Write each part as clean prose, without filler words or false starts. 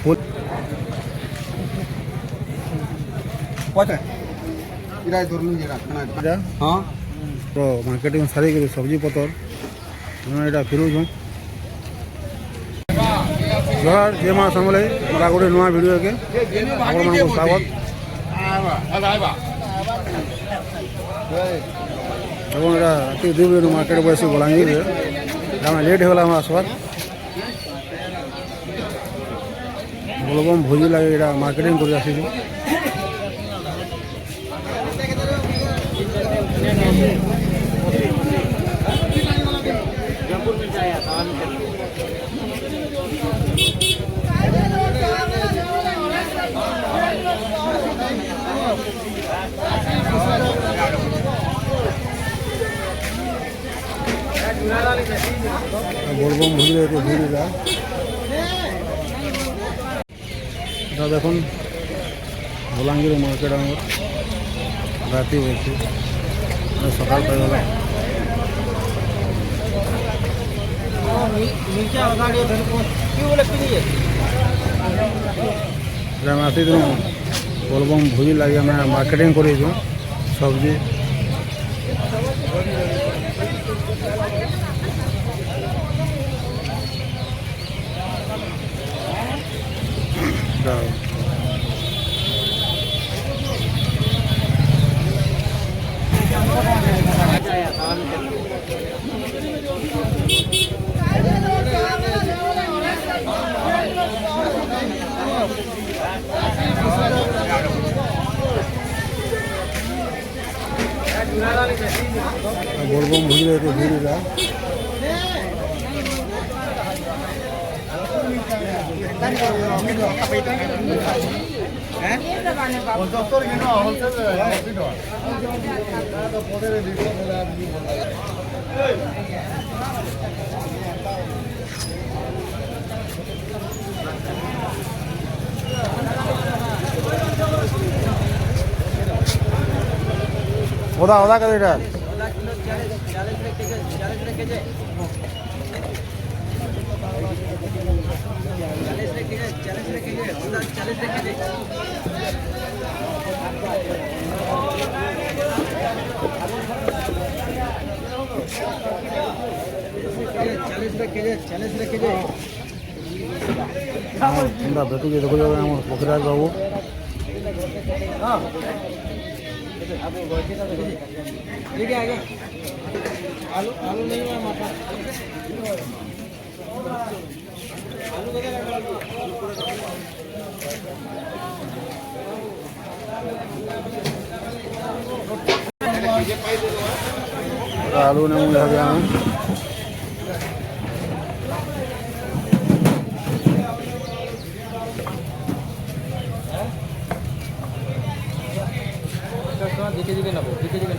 ফুল हाँ तो मार्केटिंग सारी सब्जी पतर यहाँ फिरूँ जोहार जय माँ समले मोला गोटे नुआ वीडियो के आपको स्वागत राति 2 बजे मार्केट बस बलांगीर लेट होगा आसबार बोलबम भोजी लगे यहाँ मार्केटिंग कर बोलबम भोजी लगे भीड़ देखो बलांगीर मार्केट राति बजे सकाल पाइगला आसी बोलबम भोजी लगे मार्केटिंग कर सब्जी बोलबम भोजी लगे भीड़ ओदा ओदा कर बेटा बेटू के देखो पोखराज बाबू आलू आलू नहीं हुआ माता आलू ने मुझे गया दिखे दिखे ना 50 दिखे ना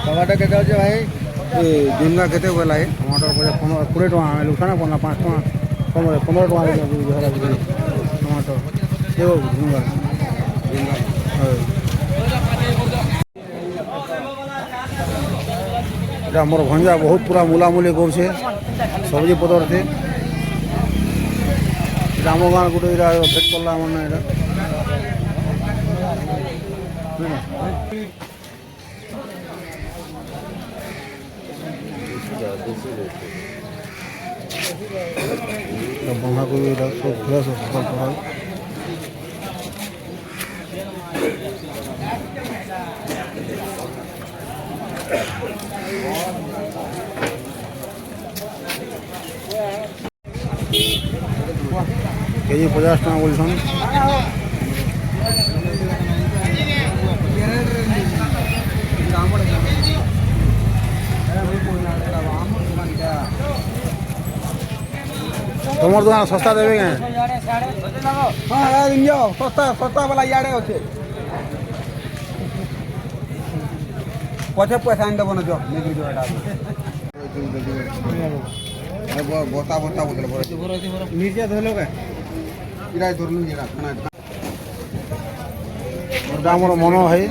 टमाटर केते होचे भाई झुनगा केते बोला है टमाटर को 20 टका लुखाना पड़ना 5 टका कम 15 टका टमाटर देखो झुनगा मोर भंजा बहुत पूरा मुलामुली कर सब्जी पतर थे आम गाँव गोटे भेट पड़ा मैंने बंधाकोबी सब फ्रेश सकाल सकाल কেজি 50 টাকা বলছেন। তোমার দোকান সস্তা দেবে কেন? হ্যাঁ সস্তা সস্তা বেলা ইয়াড়ে আছে পছে পয়সা আনি দেবো না যাও নেগরি বস্তা বস্তা বদলে নিচে ধরলো কে? কিরায় ধরলু যেটা ওটা আমার মনে হয়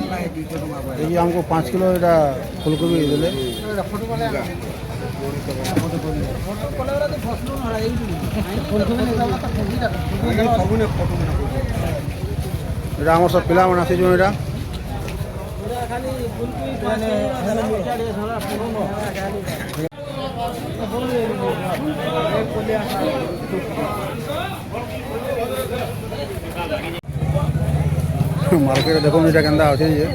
এই যে আমাকে 5 কিলো এটা ফুলকপি দিলে এটা আমার সব পিলা মানে আছে জন্য এটা মার্কেটে দেখুন এটা কেন্দা আছে যে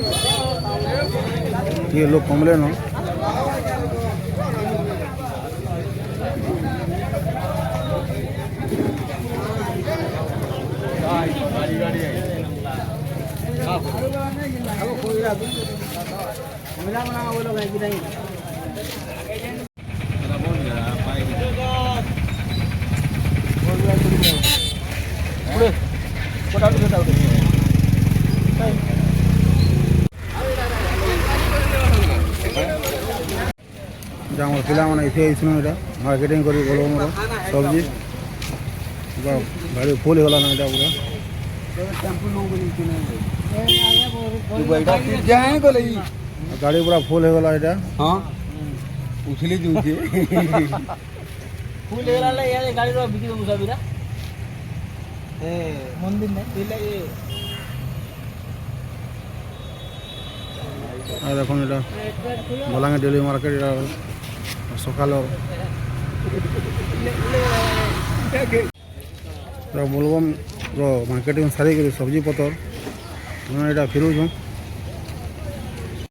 ये लोग कमले न আমার পিলা মানে এসে আইছিল এটা মার্কেটিং করি বলো আমার সবজি গাড়ি ফুল হয়ে গেল না এটা পুরা গাড়ি পুরা ফুল হয়ে গেল এটা হ্যাঁ উঠলি যাচ্ছে ফুল এরালে ইয়ারে গাড়ি रो बिकी मुसाफिरा ए मंदिर ने इले আর এখন এটা বলাঙ্গে ডেলি মার্কেট এটা সকাল বলবম মার্কেটিং সারি করে সবজি পতর এটা ফিরুছু